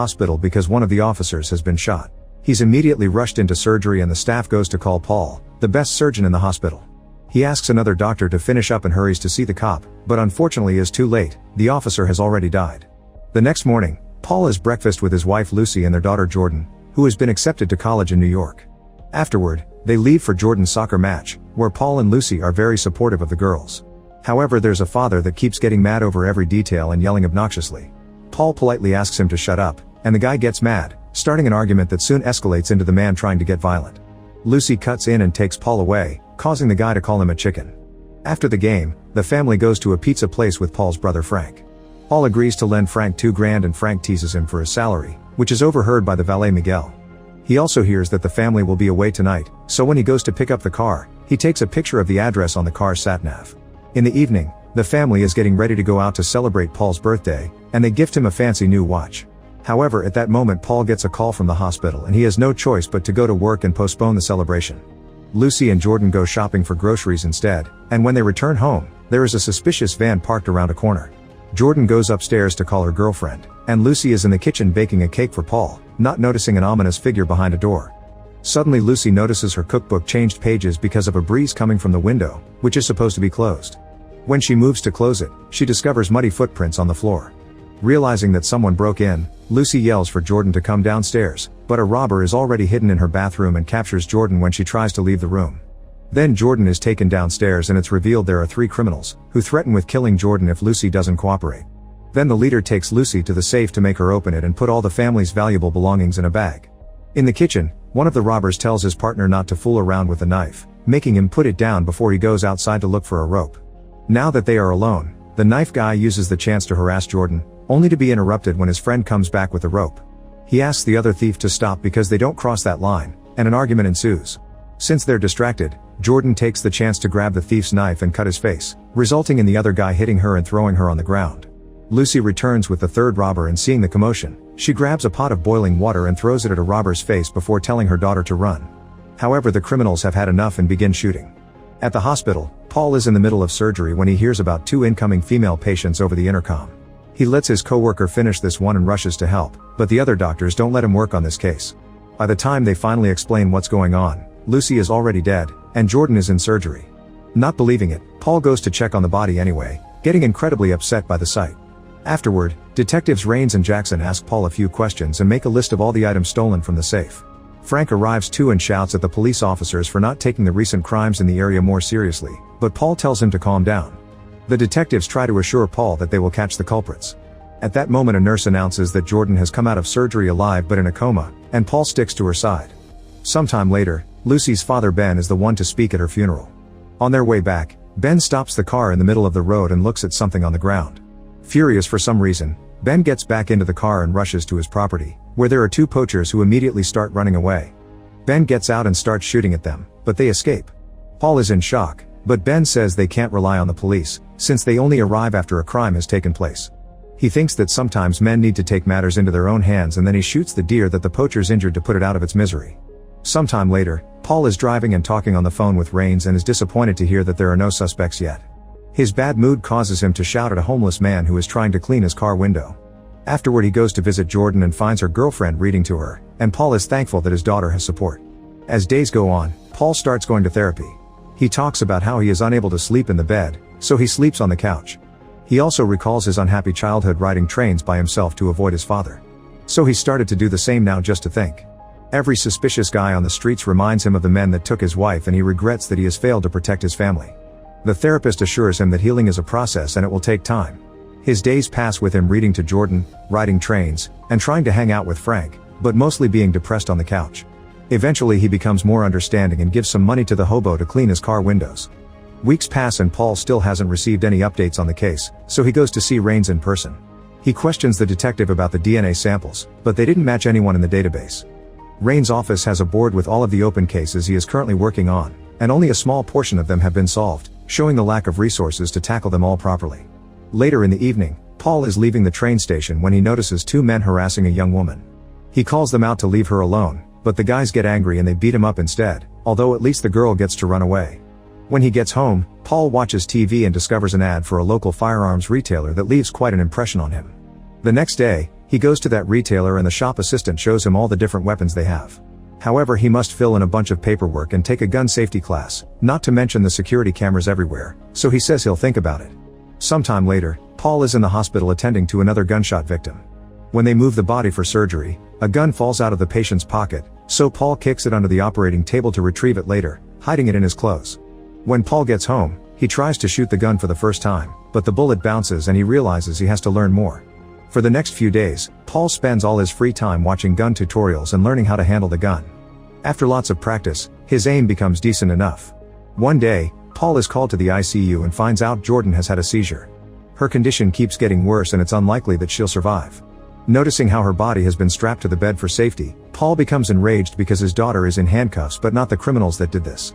hospital because one of the officers has been shot. He's immediately rushed into surgery and the staff goes to call Paul, the best surgeon in the hospital. He asks another doctor to finish up and hurries to see the cop, but unfortunately is too late, the officer has already died. The next morning, Paul has breakfast with his wife Lucy and their daughter Jordan, who has been accepted to college in New York. Afterward, they leave for Jordan's soccer match, where Paul and Lucy are very supportive of the girls. However, there's a father that keeps getting mad over every detail and yelling obnoxiously. Paul politely asks him to shut up, and the guy gets mad, starting an argument that soon escalates into the man trying to get violent. Lucy cuts in and takes Paul away, causing the guy to call him a chicken. After the game, the family goes to a pizza place with Paul's brother Frank. Paul agrees to lend Frank $2,000 and Frank teases him for his salary, which is overheard by the valet Miguel. He also hears that the family will be away tonight, so when he goes to pick up the car, he takes a picture of the address on the car's sat-nav. In the evening, the family is getting ready to go out to celebrate Paul's birthday, and they gift him a fancy new watch. However, at that moment Paul gets a call from the hospital and he has no choice but to go to work and postpone the celebration. Lucy and Jordan go shopping for groceries instead, and when they return home, there is a suspicious van parked around a corner. Jordan goes upstairs to call her girlfriend, and Lucy is in the kitchen baking a cake for Paul, not noticing an ominous figure behind a door. Suddenly Lucy notices her cookbook changed pages because of a breeze coming from the window, which is supposed to be closed. When she moves to close it, she discovers muddy footprints on the floor. Realizing that someone broke in, Lucy yells for Jordan to come downstairs, but a robber is already hidden in her bathroom and captures Jordan when she tries to leave the room. Then Jordan is taken downstairs and it's revealed there are 3 criminals, who threaten with killing Jordan if Lucy doesn't cooperate. Then the leader takes Lucy to the safe to make her open it and put all the family's valuable belongings in a bag. In the kitchen, one of the robbers tells his partner not to fool around with the knife, making him put it down before he goes outside to look for a rope. Now that they are alone, the knife guy uses the chance to harass Jordan, only to be interrupted when his friend comes back with the rope. He asks the other thief to stop because they don't cross that line, and an argument ensues. Since they're distracted, Jordan takes the chance to grab the thief's knife and cut his face, resulting in the other guy hitting her and throwing her on the ground. Lucy returns with the third robber and seeing the commotion, she grabs a pot of boiling water and throws it at a robber's face before telling her daughter to run. However, the criminals have had enough and begin shooting. At the hospital, Paul is in the middle of surgery when he hears about 2 incoming female patients over the intercom. He lets his coworker finish this one and rushes to help, but the other doctors don't let him work on this case. By the time they finally explain what's going on, Lucy is already dead, and Jordan is in surgery. Not believing it, Paul goes to check on the body anyway, getting incredibly upset by the sight. Afterward, detectives Rains and Jackson ask Paul a few questions and make a list of all the items stolen from the safe. Frank arrives too and shouts at the police officers for not taking the recent crimes in the area more seriously, but Paul tells him to calm down. The detectives try to assure Paul that they will catch the culprits. At that moment a nurse announces that Jordan has come out of surgery alive but in a coma, and Paul sticks to her side. Sometime later, Lucy's father Ben is the one to speak at her funeral. On their way back, Ben stops the car in the middle of the road and looks at something on the ground. Furious for some reason, Ben gets back into the car and rushes to his property, where there are 2 poachers who immediately start running away. Ben gets out and starts shooting at them, but they escape. Paul is in shock, but Ben says they can't rely on the police, since they only arrive after a crime has taken place. He thinks that sometimes men need to take matters into their own hands and then he shoots the deer that the poachers injured to put it out of its misery. Sometime later, Paul is driving and talking on the phone with Rains and is disappointed to hear that there are no suspects yet. His bad mood causes him to shout at a homeless man who is trying to clean his car window. Afterward he goes to visit Jordan and finds her girlfriend reading to her, and Paul is thankful that his daughter has support. As days go on, Paul starts going to therapy. He talks about how he is unable to sleep in the bed, so he sleeps on the couch. He also recalls his unhappy childhood riding trains by himself to avoid his father. So he started to do the same now just to think. Every suspicious guy on the streets reminds him of the men that took his wife and he regrets that he has failed to protect his family. The therapist assures him that healing is a process and it will take time. His days pass with him reading to Jordan, riding trains, and trying to hang out with Frank, but mostly being depressed on the couch. Eventually he becomes more understanding and gives some money to the hobo to clean his car windows. Weeks pass and Paul still hasn't received any updates on the case, so he goes to see Rains in person. He questions the detective about the DNA samples, but they didn't match anyone in the database. Rains' office has a board with all of the open cases he is currently working on, and only a small portion of them have been solved, showing the lack of resources to tackle them all properly. Later in the evening, Paul is leaving the train station when he notices 2 men harassing a young woman. He calls them out to leave her alone, but the guys get angry and they beat him up instead, although at least the girl gets to run away. When he gets home, Paul watches TV and discovers an ad for a local firearms retailer that leaves quite an impression on him. The next day, He goes to that retailer and the shop assistant shows him all the different weapons they have. However, he must fill in a bunch of paperwork and take a gun safety class, not to mention the security cameras everywhere, so he says he'll think about it. Sometime later, Paul is in the hospital attending to another gunshot victim. When they move the body for surgery, a gun falls out of the patient's pocket, so Paul kicks it under the operating table to retrieve it later, hiding it in his clothes. When Paul gets home, he tries to shoot the gun for the first time, but the bullet bounces and he realizes he has to learn more. For the next few days, Paul spends all his free time watching gun tutorials and learning how to handle the gun. After lots of practice, his aim becomes decent enough. One day, Paul is called to the ICU and finds out Jordan has had a seizure. Her condition keeps getting worse and it's unlikely that she'll survive. Noticing how her body has been strapped to the bed for safety, Paul becomes enraged because his daughter is in handcuffs but not the criminals that did this.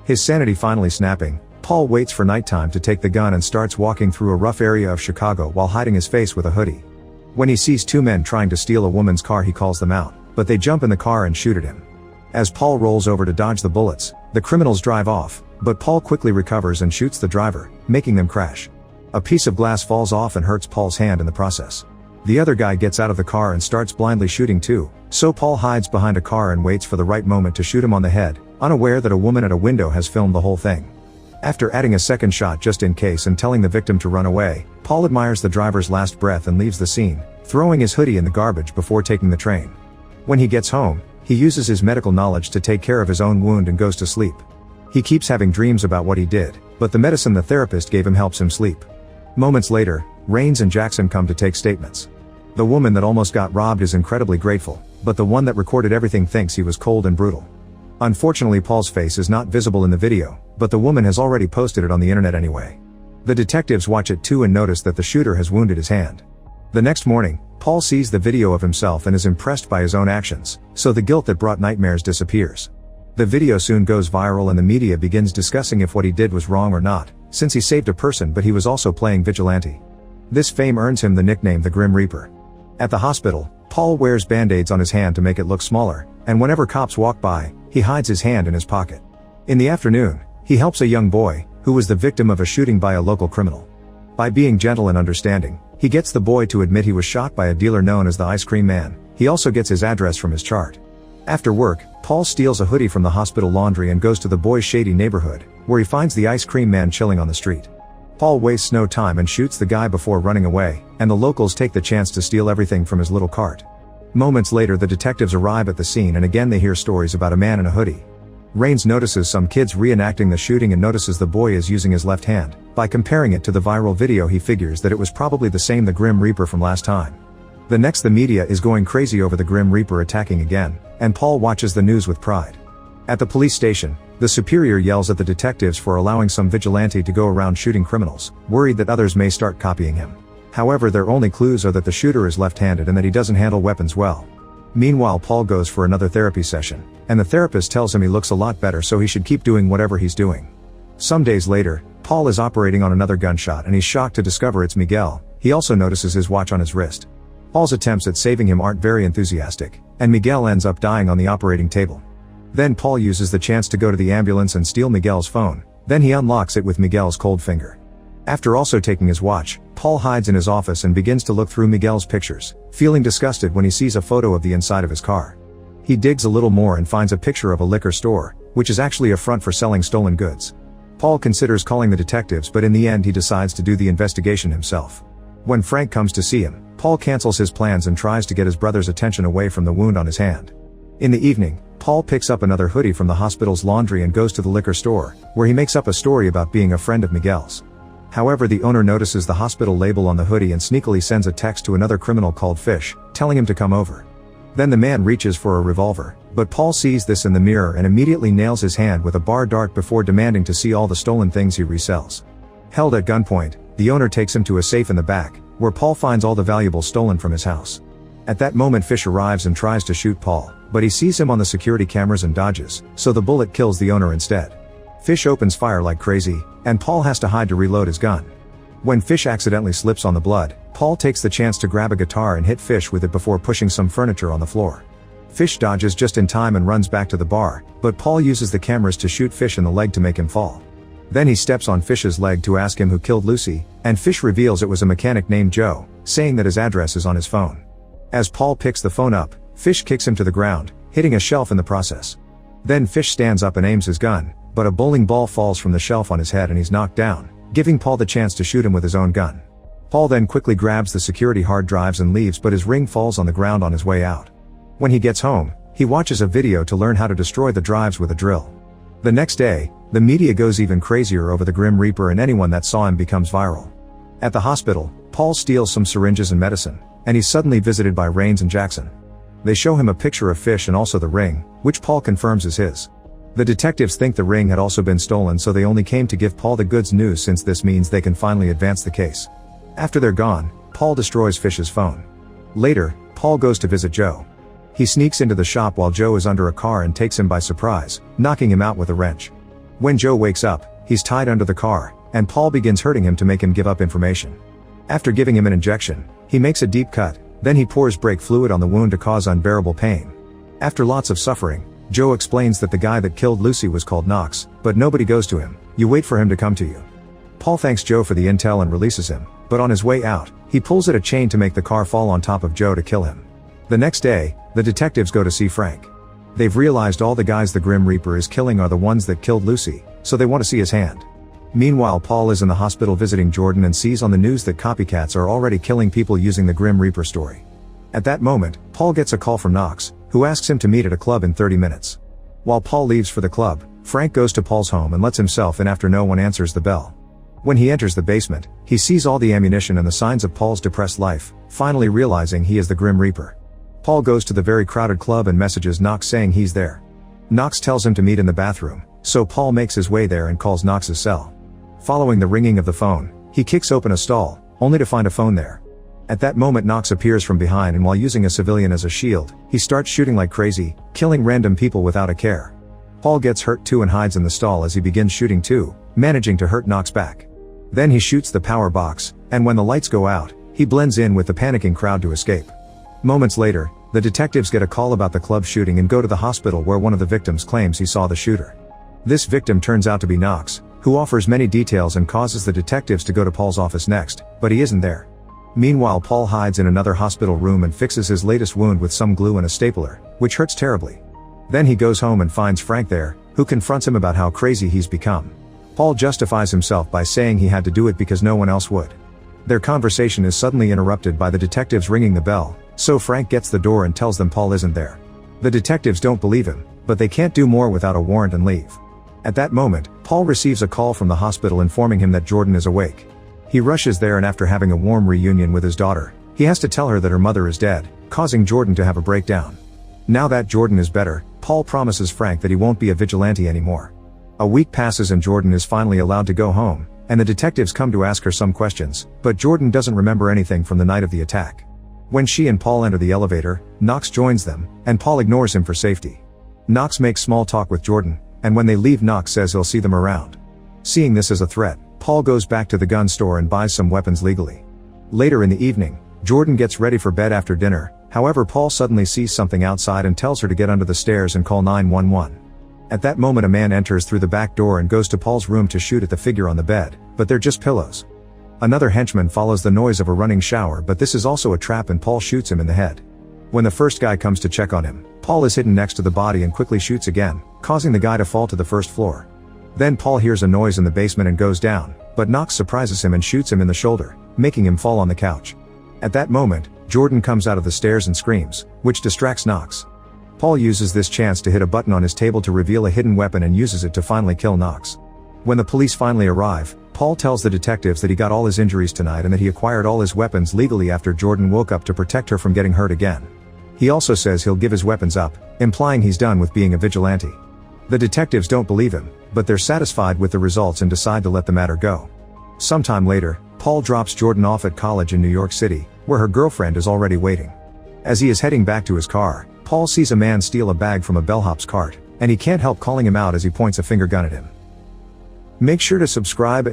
His sanity finally snapping, Paul waits for nighttime to take the gun and starts walking through a rough area of Chicago while hiding his face with a hoodie. When he sees two men trying to steal a woman's car, he calls them out, but they jump in the car and shoot at him. As Paul rolls over to dodge the bullets, the criminals drive off, but Paul quickly recovers and shoots the driver, making them crash. A piece of glass falls off and hurts Paul's hand in the process. The other guy gets out of the car and starts blindly shooting too, so Paul hides behind a car and waits for the right moment to shoot him on the head, unaware that a woman at a window has filmed the whole thing. After adding a second shot just in case and telling the victim to run away, Paul admires the driver's last breath and leaves the scene, throwing his hoodie in the garbage before taking the train. When he gets home, he uses his medical knowledge to take care of his own wound and goes to sleep. He keeps having dreams about what he did, but the medicine the therapist gave him helps him sleep. Moments later, Rains and Jackson come to take statements. The woman that almost got robbed is incredibly grateful, but the one that recorded everything thinks he was cold and brutal. Unfortunately, Paul's face is not visible in the video, but the woman has already posted it on the internet anyway. The detectives watch it too and notice that the shooter has wounded his hand. The next morning, Paul sees the video of himself and is impressed by his own actions, so the guilt that brought nightmares disappears. The video soon goes viral and the media begins discussing if what he did was wrong or not, since he saved a person but he was also playing vigilante. This fame earns him the nickname the Grim Reaper. At the hospital, Paul wears band-aids on his hand to make it look smaller, and whenever cops walk by, he hides his hand in his pocket. In the afternoon, he helps a young boy, who was the victim of a shooting by a local criminal. By being gentle and understanding, he gets the boy to admit he was shot by a dealer known as the Ice Cream Man. He also gets his address from his chart. After work, Paul steals a hoodie from the hospital laundry and goes to the boy's shady neighborhood, where he finds the Ice Cream Man chilling on the street. Paul wastes no time and shoots the guy before running away, and the locals take the chance to steal everything from his little cart. Moments later, the detectives arrive at the scene and again they hear stories about a man in a hoodie. Rains notices some kids reenacting the shooting and notices the boy is using his left hand. By comparing it to the viral video, he figures that it was probably the Grim Reaper from last time. The media is going crazy over the Grim Reaper attacking again, and Paul watches the news with pride. At the police station, the superior yells at the detectives for allowing some vigilante to go around shooting criminals, worried that others may start copying him. However, their only clues are that the shooter is left-handed and that he doesn't handle weapons well. Meanwhile, Paul goes for another therapy session, and the therapist tells him he looks a lot better, so he should keep doing whatever he's doing. Some days later, Paul is operating on another gunshot and he's shocked to discover it's Miguel. He also notices his watch on his wrist. Paul's attempts at saving him aren't very enthusiastic, and Miguel ends up dying on the operating table. Then Paul uses the chance to go to the ambulance and steal Miguel's phone, then he unlocks it with Miguel's cold finger. After also taking his watch, Paul hides in his office and begins to look through Miguel's pictures, feeling disgusted when he sees a photo of the inside of his car. He digs a little more and finds a picture of a liquor store, which is actually a front for selling stolen goods. Paul considers calling the detectives, but in the end he decides to do the investigation himself. When Frank comes to see him, Paul cancels his plans and tries to get his brother's attention away from the wound on his hand. In the evening, Paul picks up another hoodie from the hospital's laundry and goes to the liquor store, where he makes up a story about being a friend of Miguel's. However, the owner notices the hospital label on the hoodie and sneakily sends a text to another criminal called Fish, telling him to come over. Then the man reaches for a revolver, but Paul sees this in the mirror and immediately nails his hand with a bar dart before demanding to see all the stolen things he resells. Held at gunpoint, the owner takes him to a safe in the back, where Paul finds all the valuables stolen from his house. At that moment, Fish arrives and tries to shoot Paul, but he sees him on the security cameras and dodges, so the bullet kills the owner instead. Fish opens fire like crazy, and Paul has to hide to reload his gun. When Fish accidentally slips on the blood, Paul takes the chance to grab a guitar and hit Fish with it before pushing some furniture on the floor. Fish dodges just in time and runs back to the bar, but Paul uses the cameras to shoot Fish in the leg to make him fall. Then he steps on Fish's leg to ask him who killed Lucy, and Fish reveals it was a mechanic named Joe, saying that his address is on his phone. As Paul picks the phone up, Fish kicks him to the ground, hitting a shelf in the process. Then Fish stands up and aims his gun, but a bowling ball falls from the shelf on his head and he's knocked down, giving Paul the chance to shoot him with his own gun. Paul then quickly grabs the security hard drives and leaves, but his ring falls on the ground on his way out. When he gets home, he watches a video to learn how to destroy the drives with a drill. The next day, the media goes even crazier over the Grim Reaper, and anyone that saw him becomes viral. At the hospital, Paul steals some syringes and medicine, and he's suddenly visited by Rains and Jackson. They show him a picture of Fish and also the ring, which Paul confirms is his. The detectives think the ring had also been stolen, so they only came to give Paul the goods news, since this means they can finally advance the case. After they're gone, Paul destroys Fish's phone. Later, Paul goes to visit Joe. He sneaks into the shop while Joe is under a car and takes him by surprise, knocking him out with a wrench. When Joe wakes up, he's tied under the car, and Paul begins hurting him to make him give up information. After giving him an injection, he makes a deep cut, then he pours brake fluid on the wound to cause unbearable pain. After lots of suffering, Joe explains that the guy that killed Lucy was called Knox, but nobody goes to him. You wait for him to come to you. Paul thanks Joe for the intel and releases him, but on his way out, he pulls at a chain to make the car fall on top of Joe to kill him. The next day, the detectives go to see Frank. They've realized all the guys the Grim Reaper is killing are the ones that killed Lucy, so they want to see his hand. Meanwhile, Paul is in the hospital visiting Jordan and sees on the news that copycats are already killing people using the Grim Reaper story. At that moment, Paul gets a call from Knox, who asks him to meet at a club in 30 minutes. While Paul leaves for the club, Frank goes to Paul's home and lets himself in after no one answers the bell. When he enters the basement, he sees all the ammunition and the signs of Paul's depressed life, finally realizing he is the Grim Reaper. Paul goes to the very crowded club and messages Knox saying he's there. Knox tells him to meet in the bathroom, so Paul makes his way there and calls Knox's cell. Following the ringing of the phone, he kicks open a stall, only to find a phone there. At that moment, Knox appears from behind, and while using a civilian as a shield, he starts shooting like crazy, killing random people without a care. Paul gets hurt too and hides in the stall as he begins shooting too, managing to hurt Knox back. Then he shoots the power box, and when the lights go out, he blends in with the panicking crowd to escape. Moments later, the detectives get a call about the club shooting and go to the hospital, where one of the victims claims he saw the shooter. This victim turns out to be Knox, who offers many details and causes the detectives to go to Paul's office next, but he isn't there. Meanwhile, Paul hides in another hospital room and fixes his latest wound with some glue and a stapler, which hurts terribly. Then he goes home and finds Frank there, who confronts him about how crazy he's become. Paul justifies himself by saying he had to do it because no one else would. Their conversation is suddenly interrupted by the detectives ringing the bell, so Frank gets the door and tells them Paul isn't there. The detectives don't believe him, but they can't do more without a warrant and leave. At that moment, Paul receives a call from the hospital informing him that Jordan is awake. He rushes there, and after having a warm reunion with his daughter, he has to tell her that her mother is dead, causing Jordan to have a breakdown. Now that Jordan is better, Paul promises Frank that he won't be a vigilante anymore. A week passes and Jordan is finally allowed to go home, and the detectives come to ask her some questions, but Jordan doesn't remember anything from the night of the attack. When she and Paul enter the elevator, Knox joins them, and Paul ignores him for safety. Knox makes small talk with Jordan, and when they leave, Knox says he'll see them around. Seeing this as a threat, Paul goes back to the gun store and buys some weapons legally. Later in the evening, Jordan gets ready for bed after dinner. However, Paul suddenly sees something outside and tells her to get under the stairs and call 911. At that moment, a man enters through the back door and goes to Paul's room to shoot at the figure on the bed, but they're just pillows. Another henchman follows the noise of a running shower, but this is also a trap and Paul shoots him in the head. When the first guy comes to check on him, Paul is hidden next to the body and quickly shoots again, causing the guy to fall to the first floor. Then Paul hears a noise in the basement and goes down, but Knox surprises him and shoots him in the shoulder, making him fall on the couch. At that moment, Jordan comes out of the stairs and screams, which distracts Knox. Paul uses this chance to hit a button on his table to reveal a hidden weapon and uses it to finally kill Knox. When the police finally arrive, Paul tells the detectives that he got all his injuries tonight and that he acquired all his weapons legally after Jordan woke up to protect her from getting hurt again. He also says he'll give his weapons up, implying he's done with being a vigilante. The detectives don't believe him, but they're satisfied with the results and decide to let the matter go. Sometime later, Paul drops Jordan off at college in New York City, where her girlfriend is already waiting. As he is heading back to his car, Paul sees a man steal a bag from a bellhop's cart, and he can't help calling him out as he points a finger gun at him. Make sure to subscribe and